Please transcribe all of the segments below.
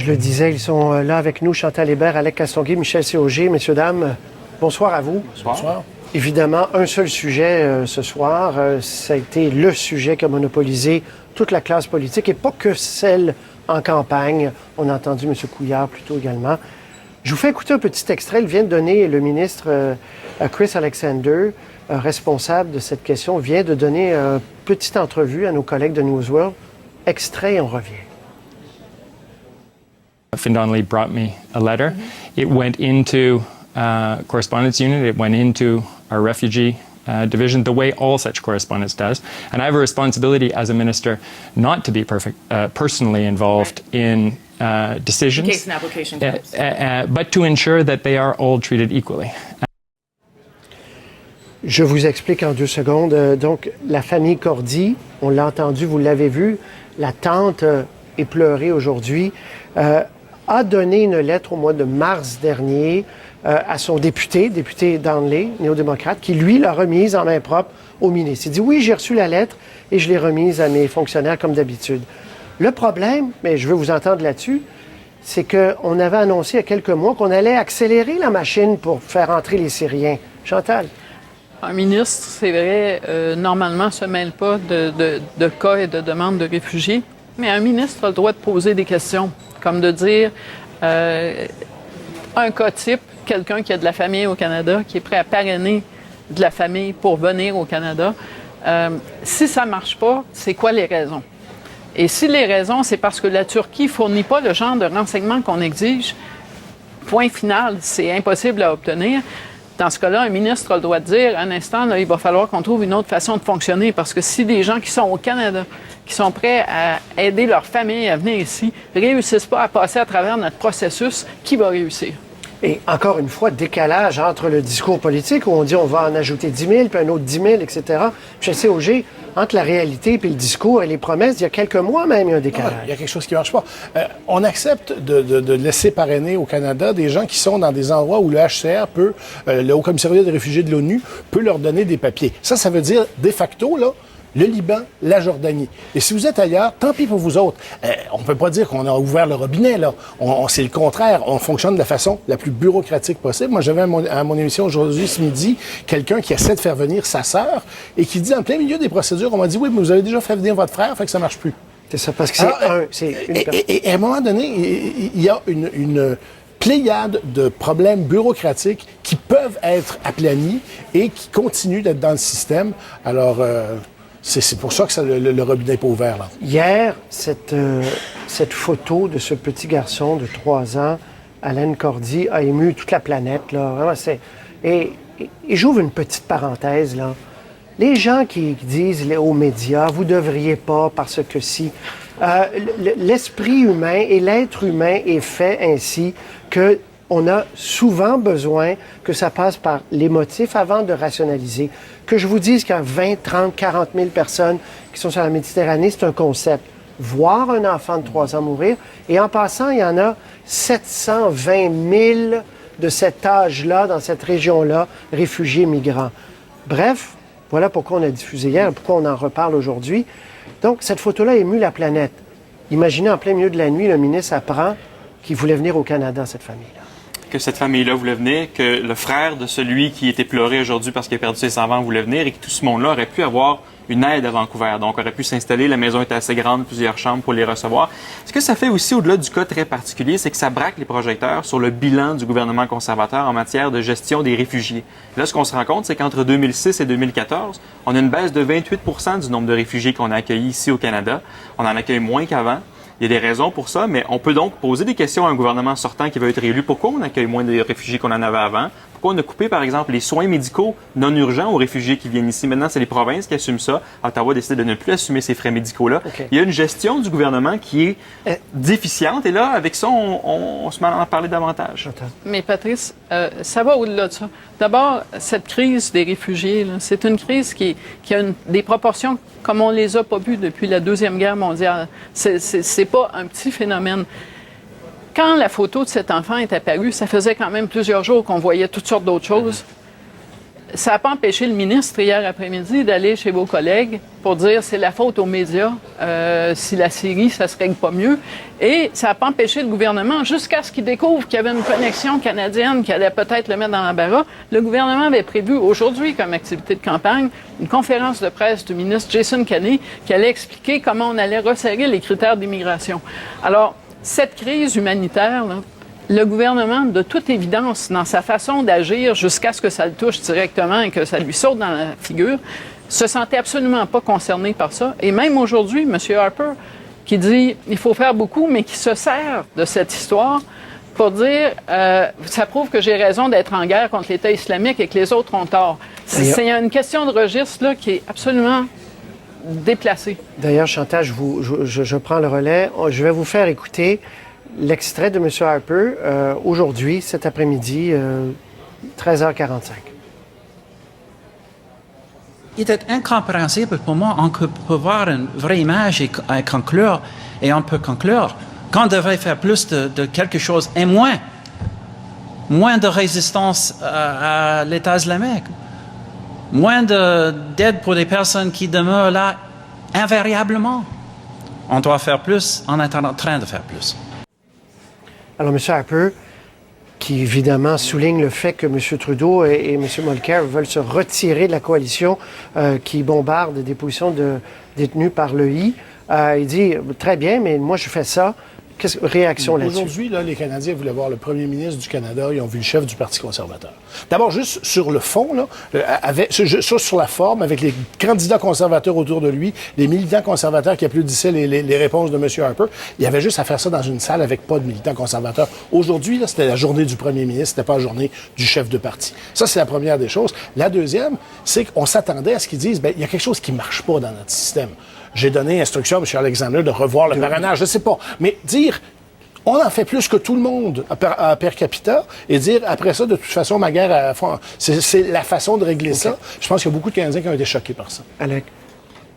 Je le disais, ils sont là avec nous, Chantal Hébert, Alec Castonguay, Michel Séauger. Messieurs, dames, bonsoir à vous. Bonsoir. Évidemment, un seul sujet ce soir. Ça a été le sujet qui a monopolisé toute la classe politique et pas que celle en campagne. On a entendu M. Couillard plus tôt également. Je vous fais écouter un petit extrait. Il vient de donner, le ministre Chris Alexander, responsable de cette question, vient de donner une petite entrevue à nos collègues de Newsworld. Extrait et on revient. Fin Donnelly brought me a letter. It went into correspondence unit. It went into our refugee division, the way all such correspondence does. And I have a responsibility as a minister not to be personally involved in decisions, in case an application comes. But to ensure that they are all treated equally. Je vous explique en 2 secondes. Donc, la famille Cordy, on l'a entendu, vous l'avez vu, la tante est pleurée aujourd'hui, a donné une lettre au mois de mars dernier à son député Donnelly, néo-démocrate, qui, lui, l'a remise en main propre au ministre. Il dit, oui, j'ai reçu la lettre et je l'ai remise à mes fonctionnaires comme d'habitude. Le problème, mais je veux vous entendre là-dessus, c'est qu'on avait annoncé il y a quelques mois qu'on allait accélérer la machine pour faire entrer les Syriens. Chantal? Un ministre, c'est vrai, normalement, ne se mêle pas de cas et de demandes de réfugiés, mais un ministre a le droit de poser des questions, comme de dire un cas type, quelqu'un qui a de la famille au Canada, qui est prêt à parrainer de la famille pour venir au Canada. Si ça ne marche pas, c'est quoi les raisons? Et si les raisons, c'est parce que la Turquie ne fournit pas le genre de renseignements qu'on exige, point final, c'est impossible à obtenir. Dans ce cas-là, un ministre a le droit de dire, un instant, là, il va falloir qu'on trouve une autre façon de fonctionner parce que si des gens qui sont au Canada, qui sont prêts à aider leur famille à venir ici, ne réussissent pas à passer à travers notre processus, qui va réussir? Et encore une fois, décalage entre le discours politique où on dit on va en ajouter 10 000, puis un autre 10 000, etc. Puis je sais, Auger, entre la réalité puis le discours et les promesses, il y a quelques mois même, il y a un décalage. Il y a quelque chose qui ne marche pas. On accepte de laisser parrainer au Canada des gens qui sont dans des endroits où le HCR peut, le Haut Commissariat des réfugiés de l'ONU, peut leur donner des papiers. Ça veut dire, de facto, là, le Liban, la Jordanie. Et si vous êtes ailleurs, tant pis pour vous autres. On ne peut pas dire qu'on a ouvert le robinet, là. C'est le contraire. On fonctionne de la façon la plus bureaucratique possible. Moi, j'avais à mon émission aujourd'hui, ce midi, quelqu'un qui essaie de faire venir sa sœur et qui dit, en plein milieu des procédures, on m'a dit, oui, mais vous avez déjà fait venir votre frère, fait que ça ne marche plus. C'est ça, parce que c'est une personne. Et à un moment donné, il y a une pléiade de problèmes bureaucratiques qui peuvent être aplanis et qui continuent d'être dans le système. Alors, c'est pour ça que le robinet n'est pas ouvert, là. Hier, cette photo de ce petit garçon de 3 ans, Alan Cordy, a ému toute la planète, là. Vraiment, et j'ouvre une petite parenthèse, là. Les gens qui disent aux médias, vous ne devriez pas parce que si... l'esprit humain et l'être humain est fait ainsi que on a souvent besoin que ça passe par l'émotif avant de rationaliser. Que je vous dise qu'il y a 20, 30, 40 000 personnes qui sont sur la Méditerranée, c'est un concept. Voir un enfant de 3 ans mourir, et en passant, il y en a 720 000 de cet âge-là, dans cette région-là, réfugiés migrants. Bref, voilà pourquoi on a diffusé hier, pourquoi on en reparle aujourd'hui. Donc, cette photo-là émue la planète. Imaginez, en plein milieu de la nuit, le ministre apprend qu'il voulait venir au Canada, cette famille-là. Que cette famille-là voulait venir, que le frère de celui qui était pleuré aujourd'hui parce qu'il a perdu ses enfants voulait venir et que tout ce monde-là aurait pu avoir une aide à Vancouver. Donc, aurait pu s'installer. La maison était assez grande, plusieurs chambres pour les recevoir. Ce que ça fait aussi, au-delà du cas très particulier, c'est que ça braque les projecteurs sur le bilan du gouvernement conservateur en matière de gestion des réfugiés. Là, ce qu'on se rend compte, c'est qu'entre 2006 et 2014, on a une baisse de 28 % du nombre de réfugiés qu'on a accueillis ici au Canada. On en accueille moins qu'avant. Il y a des raisons pour ça, mais on peut donc poser des questions à un gouvernement sortant qui veut être élu. Pourquoi on accueille moins de réfugiés qu'on en avait avant? Pourquoi on a coupé, par exemple, les soins médicaux non urgents aux réfugiés qui viennent ici? Maintenant, c'est les provinces qui assument ça. Ottawa décide de ne plus assumer ces frais médicaux-là. Okay. Il y a une gestion du gouvernement qui est déficiente. Et là, avec ça, on se met à en parler davantage. Mais Patrice, ça va au-delà de ça. D'abord, cette crise des réfugiés, là, c'est une crise qui a des proportions comme on les a pas vues depuis la Deuxième Guerre mondiale. C'est pas un petit phénomène. Quand la photo de cet enfant est apparue, ça faisait quand même plusieurs jours qu'on voyait toutes sortes d'autres choses. ça n'a pas empêché le ministre, hier après-midi, d'aller chez vos collègues pour dire c'est la faute aux médias si la Syrie, ça se règle pas mieux. Et ça n'a pas empêché le gouvernement, jusqu'à ce qu'il découvre qu'il y avait une connexion canadienne qui allait peut-être le mettre dans l'embarras. Le gouvernement avait prévu aujourd'hui, comme activité de campagne, une conférence de presse du ministre Jason Kenney qui allait expliquer comment on allait resserrer les critères d'immigration. Alors, cette crise humanitaire, là, le gouvernement, de toute évidence, dans sa façon d'agir, jusqu'à ce que ça le touche directement et que ça lui saute dans la figure, se sentait absolument pas concerné par ça. Et même aujourd'hui, M. Harper, qui dit il faut faire beaucoup, mais qui se sert de cette histoire pour dire ça prouve que j'ai raison d'être en guerre contre l'État islamique et que les autres ont tort. C'est une question de registre là, qui est absolument déplacée. D'ailleurs, Chantal, je prends le relais. Je vais vous faire écouter l'extrait de M. Harper aujourd'hui, cet après-midi, 13h45. Il est incompréhensible pour moi. On peut voir une vraie image et conclure, et on peut conclure qu'on devrait faire plus de quelque chose et moins de résistance à l'État islamique, moins d'aide pour les personnes qui demeurent là invariablement. On doit faire plus, on est en train de faire plus. Alors, M. Harper, qui évidemment souligne le fait que M. Trudeau et M. Mulcair veulent se retirer de la coalition qui bombarde des positions détenues par l'EI, il dit « Très bien, mais moi je fais ça ». Réaction là-dessus? Aujourd'hui, là, les Canadiens voulaient voir le premier ministre du Canada, ils ont vu le chef du Parti conservateur. D'abord, juste sur le fond, là, sur la forme, avec les candidats conservateurs autour de lui, les militants conservateurs qui applaudissaient les réponses de M. Harper, il y avait juste à faire ça dans une salle avec pas de militants conservateurs. Aujourd'hui, là, c'était la journée du premier ministre, c'était pas la journée du chef de parti. Ça, c'est la première des choses. La deuxième, c'est qu'on s'attendait à ce qu'ils disent, il y a quelque chose qui marche pas dans notre système. J'ai donné instruction à M. Alexander de revoir le parrainage, je ne sais pas. Mais dire, on en fait plus que tout le monde à per capita, et dire, après ça, de toute façon, ma guerre, c'est la façon de régler ça. Je pense qu'il y a beaucoup de Canadiens qui ont été choqués par ça. Alec?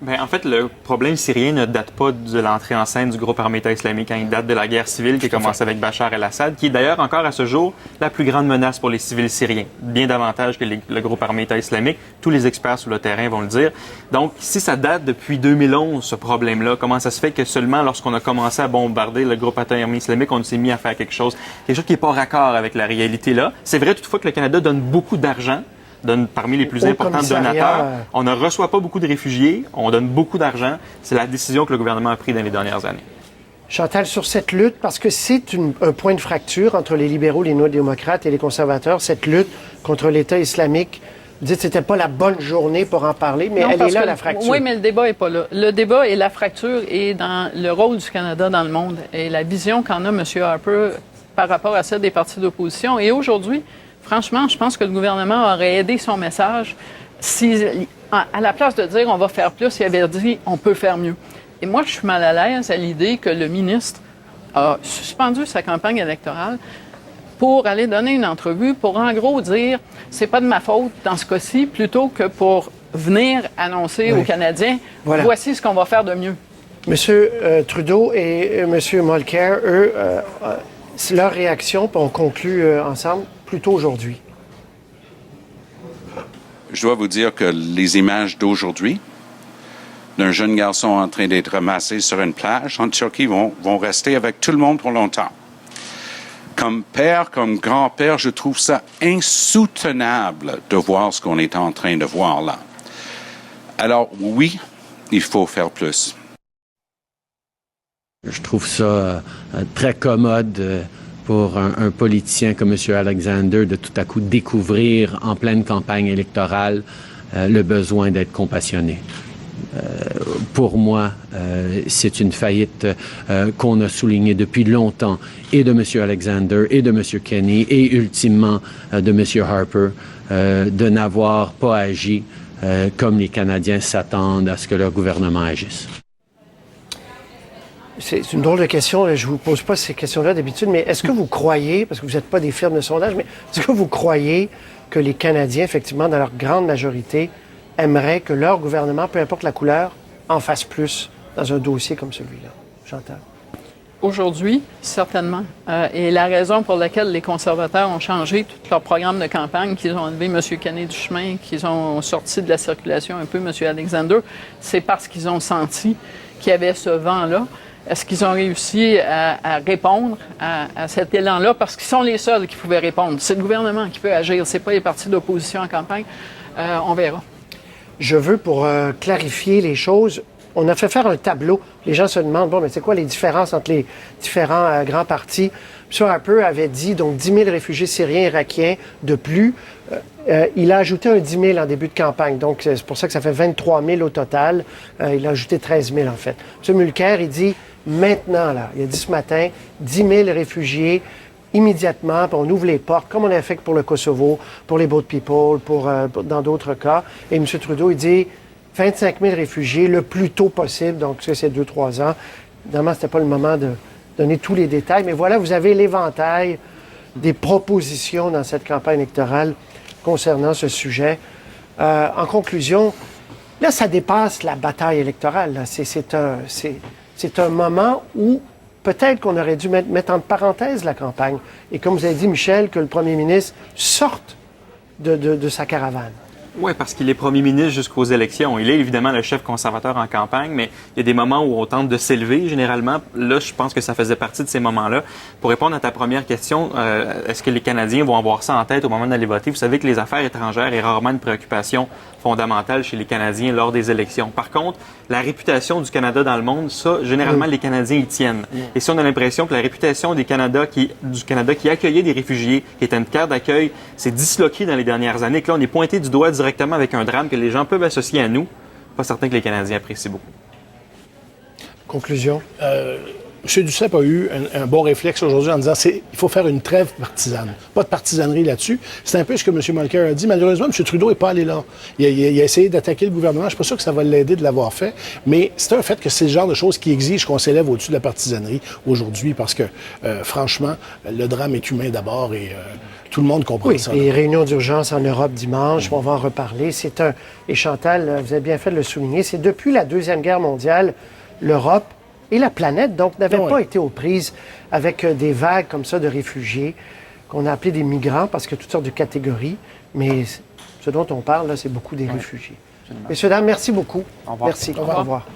Bien, en fait, le problème syrien ne date pas de l'entrée en scène du groupe armé État islamique. Il date de la guerre civile qui a commencé avec Bachar el-Assad, qui est d'ailleurs encore à ce jour la plus grande menace pour les civils syriens, bien davantage que le groupe armé État islamique. Tous les experts sur le terrain vont le dire. Donc, si ça date depuis 2011, ce problème-là, comment ça se fait que seulement lorsqu'on a commencé à bombarder le groupe armé islamique, on s'est mis à faire quelque chose qui n'est pas raccord avec la réalité là. C'est vrai toutefois que le Canada donne beaucoup d'argent, donne parmi les plus importants donateurs. On ne reçoit pas beaucoup de réfugiés, on donne beaucoup d'argent. C'est la décision que le gouvernement a prise dans les dernières années. Chantal, sur cette lutte, parce que c'est un point de fracture entre les libéraux, les néo-démocrates et les conservateurs, cette lutte contre l'État islamique, vous dites que c'était pas la bonne journée pour en parler, mais elle est là, la fracture. Oui, mais le débat n'est pas là. Le débat et la fracture est dans le rôle du Canada dans le monde et la vision qu'en a M. Harper par rapport à celle des partis d'opposition. Et aujourd'hui, franchement, je pense que le gouvernement aurait aidé son message si, à la place de dire on va faire plus, il avait dit on peut faire mieux. Et moi, je suis mal à l'aise à l'idée que le ministre a suspendu sa campagne électorale pour aller donner une entrevue, pour en gros dire c'est pas de ma faute dans ce cas-ci, plutôt que pour venir annoncer aux Canadiens voici ce qu'on va faire de mieux. Monsieur Trudeau et Monsieur Mulcair, eux, leur réaction, puis on conclut ensemble, plutôt aujourd'hui. Je dois vous dire que les images d'aujourd'hui, d'un jeune garçon en train d'être ramassé sur une plage en Turquie, vont rester avec tout le monde pour longtemps. Comme père, comme grand-père, je trouve ça insoutenable de voir ce qu'on est en train de voir là. Alors oui, il faut faire plus. Je trouve ça très commode pour un politicien comme M. Alexander de tout à coup découvrir en pleine campagne électorale le besoin d'être compassionné. Pour moi, c'est une faillite qu'on a soulignée depuis longtemps, et de M. Alexander, et de M. Kenney, et ultimement de M. Harper, de n'avoir pas agi comme les Canadiens s'attendent à ce que leur gouvernement agisse. C'est une drôle de question, je ne vous pose pas ces questions-là d'habitude, mais est-ce que vous croyez, parce que vous n'êtes pas des firmes de sondage, mais est-ce que vous croyez que les Canadiens, effectivement, dans leur grande majorité, aimeraient que leur gouvernement, peu importe la couleur, en fasse plus dans un dossier comme celui-là? Chantal? Aujourd'hui, certainement. Et la raison pour laquelle les conservateurs ont changé tout leur programme de campagne, qu'ils ont enlevé M. Kenney du chemin, qu'ils ont sorti de la circulation un peu M. Alexander, c'est parce qu'ils ont senti qu'il y avait ce vent-là. Est-ce qu'ils ont réussi à répondre à cet élan-là? Parce qu'ils sont les seuls qui pouvaient répondre. C'est le gouvernement qui peut agir. Ce n'est pas les partis d'opposition en campagne. On verra. Je veux, pour clarifier les choses, on a fait faire un tableau. Les gens se demandent, bon, mais c'est quoi les différences entre les différents grands partis? M. Harper avait dit, donc, 10 000 réfugiés syriens, irakiens de plus. Il a ajouté un 10 000 en début de campagne. Donc, c'est pour ça que ça fait 23 000 au total. Il a ajouté 13 000, en fait. M. Mulcair, il dit, maintenant, là, il a dit ce matin, 10 000 réfugiés, immédiatement, puis on ouvre les portes, comme on a fait pour le Kosovo, pour les Boat People, dans d'autres cas. Et M. Trudeau, il dit 25 000 réfugiés le plus tôt possible, donc ça, c'est 2-3 ans. Évidemment, ce n'était pas le moment de donner tous les détails, mais voilà, vous avez l'éventail des propositions dans cette campagne électorale concernant ce sujet. En conclusion, là, ça dépasse la bataille électorale. Là. C'est un moment où peut-être qu'on aurait dû mettre entre parenthèses la campagne. Et comme vous avez dit, Michel, que le premier ministre sorte de sa caravane. Oui, parce qu'il est premier ministre jusqu'aux élections. Il est évidemment le chef conservateur en campagne, mais il y a des moments où on tente de s'élever, généralement. Là, je pense que ça faisait partie de ces moments-là. Pour répondre à ta première question, est-ce que les Canadiens vont avoir ça en tête au moment d'aller voter? Vous savez que les affaires étrangères est rarement une préoccupation fondamentale chez les Canadiens lors des élections. Par contre, la réputation du Canada dans le monde, ça, généralement, les Canadiens y tiennent. Et si on a l'impression que la réputation du Canada qui accueillait des réfugiés, qui était une terre d'accueil, s'est disloquée dans les dernières années, que là, on est pointé du doigt directement avec un drame que les gens peuvent associer à nous, pas certain que les Canadiens apprécient beaucoup. Conclusion? M. Duceppe a eu un bon réflexe aujourd'hui en disant il faut faire une trêve partisane. Pas de partisanerie là-dessus. C'est un peu ce que M. Mulcair a dit. Malheureusement, M. Trudeau n'est pas allé là. Il a essayé d'attaquer le gouvernement. Je ne suis pas sûr que ça va l'aider de l'avoir fait. Mais c'est un fait que c'est le genre de choses qui exige qu'on s'élève au-dessus de la partisanerie aujourd'hui parce que, franchement, le drame est humain d'abord et tout le monde comprend ça. Oui, et réunion d'urgence en Europe dimanche, on va en reparler. Et Chantal, vous avez bien fait de le souligner, c'est depuis la Deuxième Guerre mondiale, l'Europe et la planète, donc, n'avaient pas été aux prises avec des vagues comme ça de réfugiés, qu'on a appelés des migrants, parce qu'il y a toutes sortes de catégories. Mais ce dont on parle, là, c'est beaucoup des réfugiés. Messieurs, dames, merci beaucoup. Au revoir. Merci. Au revoir.